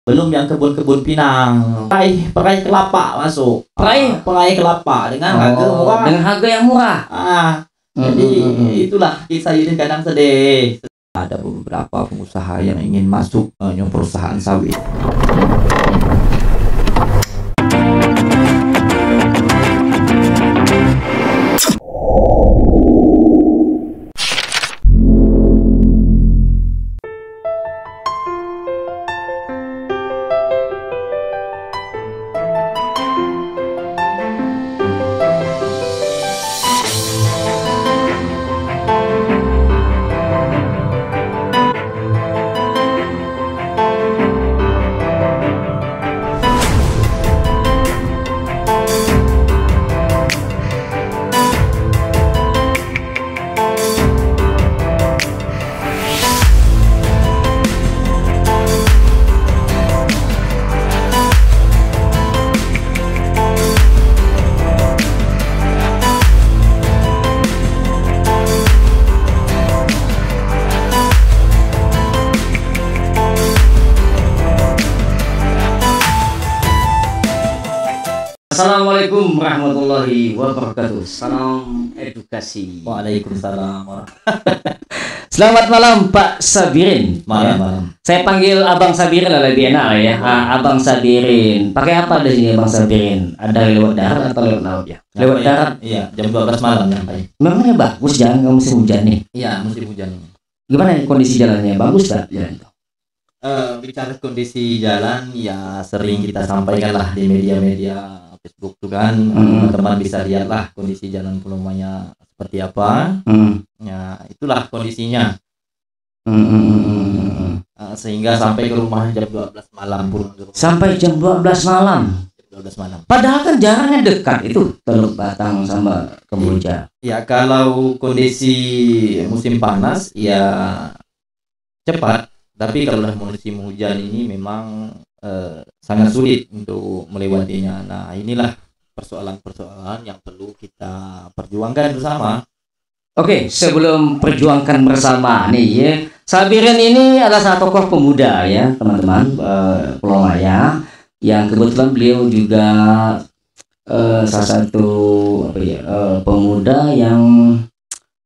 Belum yang kebun-kebun pinang. Perai kelapa masuk. Perai kelapa dengan harga murah. Dengan harga yang murah. Jadi itulah kisah ini kadang sedih. Ada beberapa pengusaha yang ingin masuk perusahaan sawit. Assalamualaikum warahmatullahi wabarakatuh. Salam edukasi. Waalaikumsalam. Selamat malam Pak Sabirin. Malam. Saya panggil Abang Sabirin lah, lebih enak ya. Abang Sabirin. Pakai apa di sini Abang Sabirin? Ada lewat darat atau lewat laut ya? Lewat darat. Iya, jam 12 malam nyampe. Memangnya bagus jalan kalau musim hujan nih? Iya, musim hujan ini. Gimana kondisi jalannya? Bagus tak jalan itu? Bicara kondisi jalan ya sering kita sampaikan lah di media-media Facebook tuh kan, teman-teman bisa lihatlah kondisi jalan Pulau Maya seperti apa. Ya itulah kondisinya. Sehingga sampai ke rumah jam 12 malam pulang ke rumah. Sampai jam 12 malam. 12 malam. Padahal kan jaraknya dekat itu Teluk Batang sama Kamboja. Ya kalau kondisi musim panas ya cepat, tapi kalau musim hujan ini memang sangat sulit untuk melewatinya. Nah inilah persoalan-persoalan yang perlu kita perjuangkan bersama. Oke, sebelum perjuangkan bersama nih ya, Sabirin ini adalah satu tokoh pemuda ya teman-teman, Pulau Maya, yang kebetulan beliau juga salah satu pemuda yang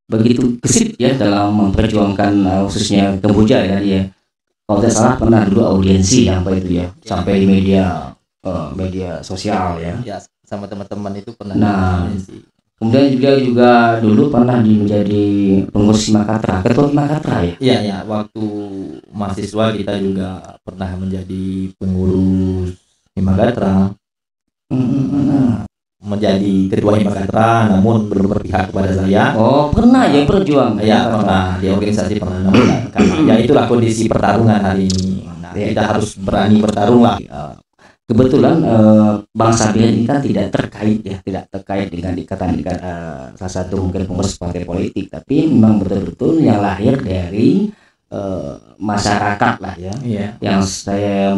begitu gesit ya dalam memperjuangkan khususnya Kamboja ya dia. Kalau tidak salah pernah dulu audiensi yang apa itu ya, sampai di media sosial ya. Ya sama teman-teman itu pernah. Nah, kemudian juga dulu pernah menjadi pengurus Makatra, ketua Makatra ya. Iya, waktu mahasiswa kita juga pernah menjadi pengurus Himakatra. Menjadi ketua Himakatra namun belum berpihak kepada saya. Oh, pernah ya berjuang? Ya, pernah di organisasi pernah. Ya itulah kondisi pertarungan hari ini. Nah, kita harus berani bertarung lah. Kebetulan Bang Sabirin ini kan tidak terkait dengan ikatan salah satu mungkin pengurus partai politik, tapi memang betul-betul yang lahir dari masyarakat lah ya. Yang saya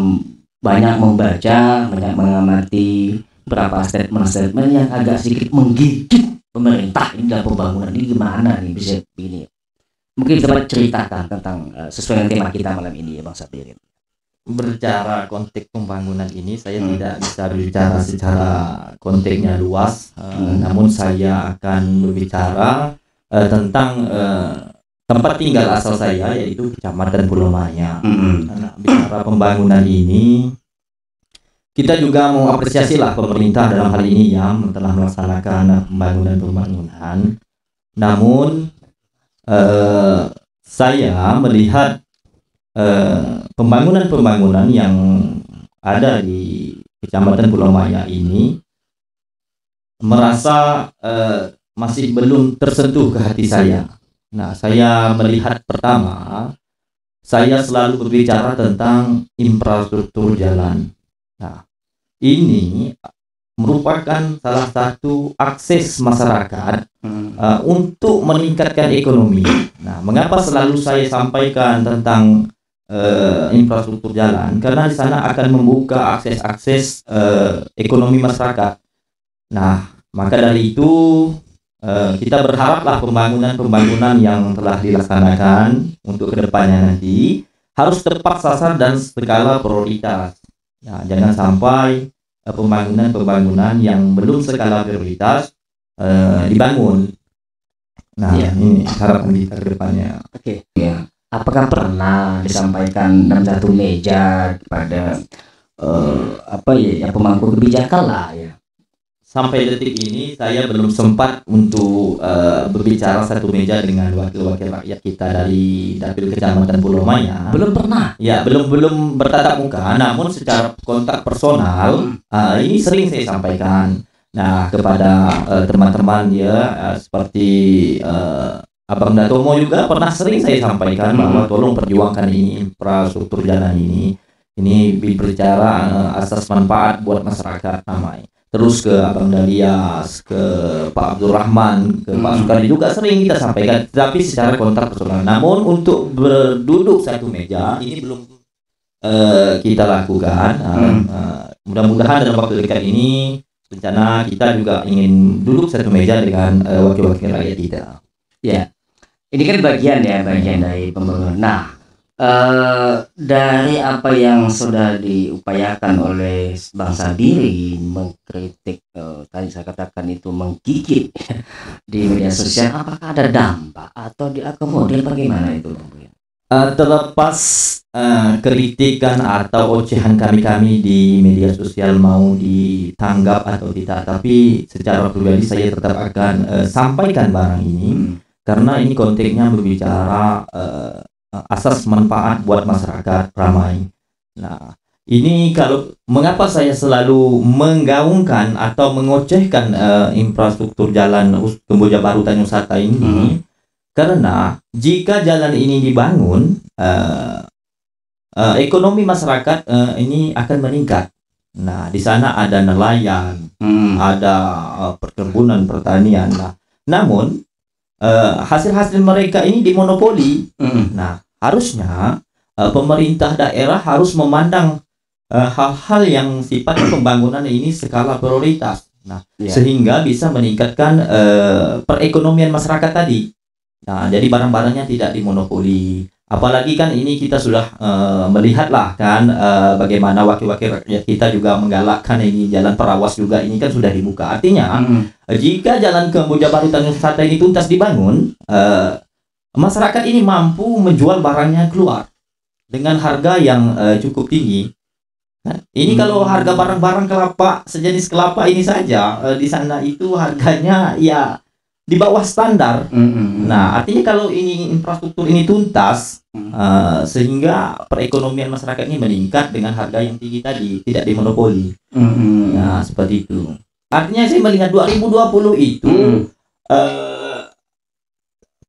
banyak membaca, banyak mengamati beberapa statement yang agak sedikit menggigit pemerintah ini dalam pembangunan ini gimana nih bisa begini. Mungkin dapat ceritakan tentang sesuai dengan tema kita malam ini ya Bang Sabirin. Berbicara konteks pembangunan ini saya tidak bisa berbicara secara konteksnya luas, namun saya akan berbicara tentang tempat tinggal asal saya yaitu Kecamatan Pulau Maya. Nah, bicara pembangunan ini kita juga mau apresiasi lah pemerintah dalam hal ini yang telah melaksanakan pembangunan. Namun saya melihat pembangunan yang ada di Kecamatan Pulau Maya ini merasa masih belum tersentuh ke hati saya. Nah, saya melihat pertama, saya selalu berbicara tentang infrastruktur jalan. Nah, ini merupakan salah satu akses masyarakat untuk meningkatkan ekonomi. Nah, mengapa selalu saya sampaikan tentang infrastruktur jalan? Karena di sana akan membuka akses ekonomi masyarakat. Nah, maka dari itu kita berharaplah pembangunan yang telah dilaksanakan untuk kedepannya nanti harus tepat sasaran dan skala prioritas. Ya, jangan sampai pembangunan yang belum skala prioritas dibangun. Nah, ini harapan kita ke depannya. Oke. Ya. Apakah pernah disampaikan dalam satu meja kepada pemangku kebijakan lah ya? Sampai detik ini saya belum sempat untuk berbicara satu meja dengan wakil-wakil rakyat kita dari Dapil Kecamatan Pulau Maya. Belum pernah. Ya, belum bertatap muka. Namun secara kontak personal ini sering saya sampaikan. Nah, kepada teman-teman ya seperti Abang Datomo juga pernah sering saya sampaikan bahwa tolong perjuangkan ini infrastruktur jalan ini. Ini berbicara asas manfaat buat masyarakat namanya. Terus ke Abang Dalias, ke Pak Abdurrahman, ke Pak Sukardi juga sering kita sampaikan, tapi secara kontak personal. Namun untuk berduduk satu meja ini belum kita lakukan. Mudah-mudahan dalam waktu dekat ini rencana kita juga ingin duduk satu meja dengan wakil-wakil rakyat kita. Ya, ini kan bagian dari pembangunan. Nah, dari apa yang sudah diupayakan oleh Bang Sabiri mengkritik tadi saya katakan itu menggigit di media sosial, apakah ada dampak atau diakomodir bagaimana itu? Terlepas kritikan atau ocehan kami di media sosial mau ditanggap atau tidak, tapi secara pribadi saya tetap akan sampaikan barang ini karena ini konteksnya berbicara asas manfaat buat masyarakat ramai. Nah, ini kalau mengapa saya selalu menggaungkan atau mengocehkan infrastruktur jalan Kamboja Baru Tanjung Sata ini, karena jika jalan ini dibangun, ekonomi masyarakat ini akan meningkat. Nah, di sana ada nelayan, ada perkebunan, pertanian. Nah, namun hasil-hasil mereka ini dimonopoli. Nah, harusnya pemerintah daerah harus memandang hal-hal yang sifatnya pembangunan ini skala prioritas. Nah, sehingga bisa meningkatkan perekonomian masyarakat tadi. Nah, jadi barang-barangnya tidak dimonopoli. Apalagi kan ini kita sudah melihatlah kan bagaimana wakil-wakil rakyat kita juga menggalakkan ini jalan Perawas juga ini kan sudah dibuka. Artinya jika jalan Kamboja Baru Tanjung Sata ini tuntas dibangun, masyarakat ini mampu menjual barangnya keluar dengan harga yang cukup tinggi. Nah, ini kalau harga barang-barang kelapa sejenis kelapa ini saja di sana itu harganya ya di bawah standar. Nah, artinya kalau ini infrastruktur ini tuntas, sehingga perekonomian masyarakat ini meningkat dengan harga yang tinggi tadi, tidak dimonopoli. Nah, seperti itu. Artinya saya melihat 2020 itu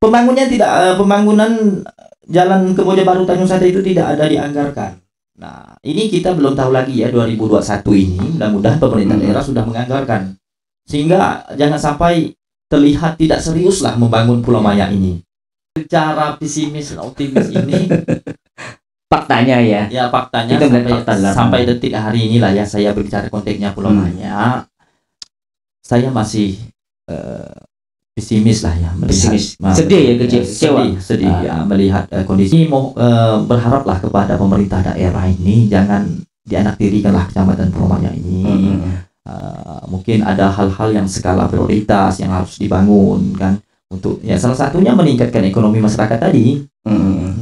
pembangunan jalan Kamboja Baru Tanjung Sata itu tidak ada dianggarkan. Nah, ini kita belum tahu lagi ya 2021 ini. Mudah-mudahan pemerintah daerah sudah menganggarkan, sehingga jangan sampai terlihat tidak serius lah membangun Pulau Maya ini. Secara pesimis dan optimis ini faktanya ya faktanya sampai detik hari inilah ya saya berbicara konteksnya Pulau Maya, saya masih pesimis lah ya, sedih ya melihat kondisi. Berharaplah kepada pemerintah daerah ini jangan dianaktirikanlah Kecamatan Pulau Maya ini. Mungkin ada hal-hal yang skala prioritas yang harus dibangun kan, untuk ya salah satunya meningkatkan ekonomi masyarakat tadi.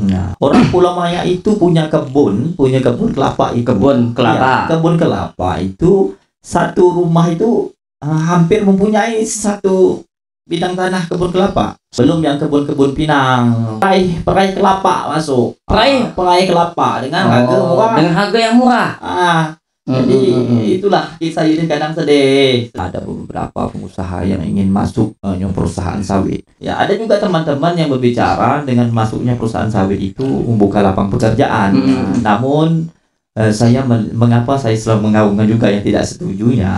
Nah, orang Pulau Maya itu punya kebun kelapa itu. Kebun kelapa itu satu rumah itu hampir mempunyai satu bidang tanah kebun kelapa. Belum yang kebun-kebun pinang. Perai kelapa masuk. Perai kelapa dengan harga murah. Dengan harga yang murah. Jadi itulah kisah ini kadang sedih. Ada beberapa pengusaha yang ingin masuk perusahaan sawit. Ya, ada juga teman-teman yang berbicara dengan masuknya perusahaan sawit itu membuka lapangan pekerjaan. Namun mengapa saya selalu mengaungkan juga yang tidak setujunya.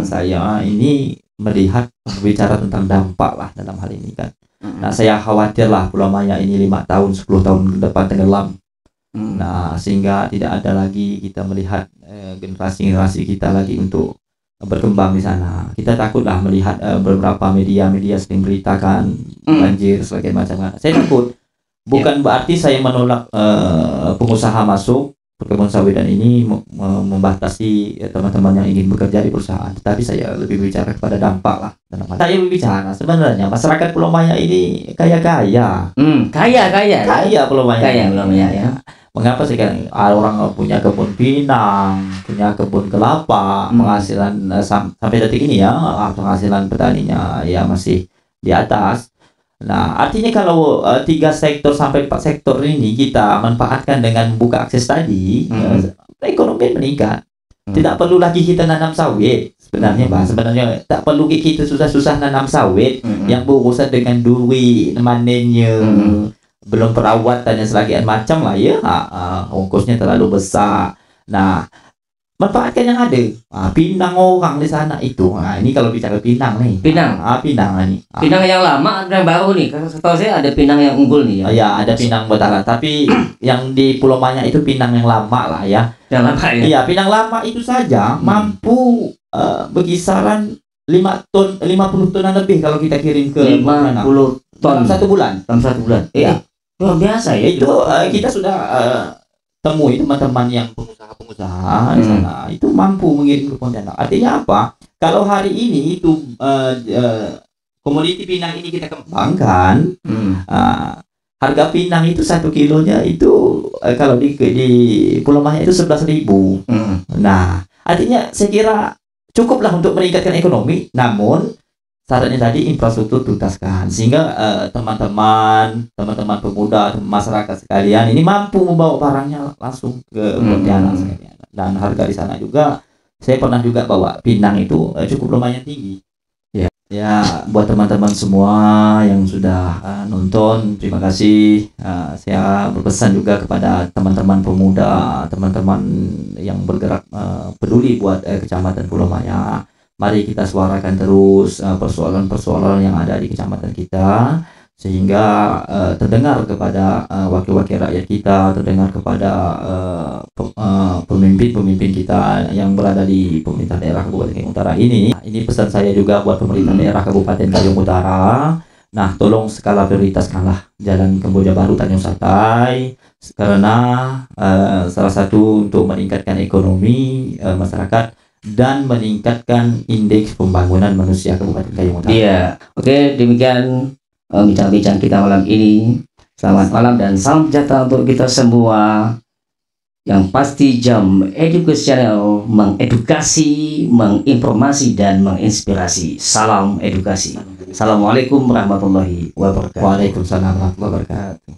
Saya ini melihat berbicara tentang dampak lah dalam hal ini kan. Nah, saya khawatir lah Pulau Maya ini 5 tahun 10 tahun ke depan tenggelam. Nah, sehingga tidak ada lagi kita melihat generasi kita lagi untuk berkembang di sana. Kita takutlah melihat beberapa media sering beritakan banjir sebagai macam. Saya takut. Bukan berarti saya menolak pengusaha masuk perkebunan sawit dan ini membatasi teman-teman yang ingin bekerja di perusahaan. Tetapi saya lebih bicara kepada dampak lah. Saya berbicara sebenarnya masyarakat Pulau Maya ini kaya-kaya. Kaya Pulau Maya. Kaya Pulau Maya ya. Mengapa sih kan orang punya kebun pinang, punya kebun kelapa, penghasilan sampai detik ini ya penghasilan petaninya ya masih di atas. Nah, artinya kalau 3 sektor sampai 4 sektor ini kita manfaatkan dengan buka akses tadi, ekonomi meningkat. Tidak perlu lagi kita nanam sawit. Sebenarnya, sebenarnya tak perlu kita susah-susah nanam sawit yang berurusan dengan duit, manennya, belum perawatannya sebagian macam lah ya. Ongkosnya terlalu besar. Nah, manfaatkan yang ada. Pinang orang di sana itu. Ini kalau bicara pinang nih. Pinang nih. Pinang yang lama atau yang baru nih? Setahu saya ada pinang yang unggul nih ya. Ya, ada pinang batara. Tapi yang di Pulau Maya itu pinang yang lama lah ya. Yang lama ya. Iya, pinang lama itu saja mampu berkisaran 50 tonan lebih kalau kita kirim ke 50 ton dalam 1 bulan. Dalam 1 bulan. Iya. Luar biasa ya. Itu kita sudah temui teman-teman yang pengusaha di sana itu mampu mengirim ke Pontianak. Artinya apa? Kalau hari ini itu komoditi pinang ini kita kembangkan, harga pinang itu 1 kilonya itu kalau di Pulau Maya itu 11.000. Nah, artinya saya kira cukuplah untuk meningkatkan ekonomi. Namun syaratnya tadi infrastruktur tuntaskan sehingga teman-teman pemuda, masyarakat sekalian ini mampu membawa barangnya langsung ke Pontianak dan harga di sana juga saya pernah juga bawa pinang itu cukup lumayan tinggi. Ya, buat teman-teman semua yang sudah nonton, terima kasih. Saya berpesan juga kepada teman-teman pemuda, teman-teman yang bergerak peduli buat Kecamatan Pulau Maya. Mari kita suarakan terus persoalan-persoalan yang ada di kecamatan kita sehingga terdengar kepada wakil-wakil rakyat kita, terdengar kepada pemimpin-pemimpin kita yang berada di pemerintah daerah Kabupaten Kayong Utara ini. Ini pesan saya juga buat pemerintah daerah Kabupaten Kayong Utara. Nah, tolong skala prioritaskanlah Jalan Kamboja Baru Tanjung Satai karena salah satu untuk meningkatkan ekonomi masyarakat dan meningkatkan indeks pembangunan manusia Kabupaten Kayong Utara. Iya, oke, demikian bincang-bincang kita malam ini. Selamat malam dan salam sejahtera untuk kita semua. Yang pasti Jam Educasi Channel mengedukasi, menginformasi dan menginspirasi. Salam edukasi. Assalamualaikum warahmatullahi wabarakatuh. Waalaikumsalam warahmatullahi wabarakatuh.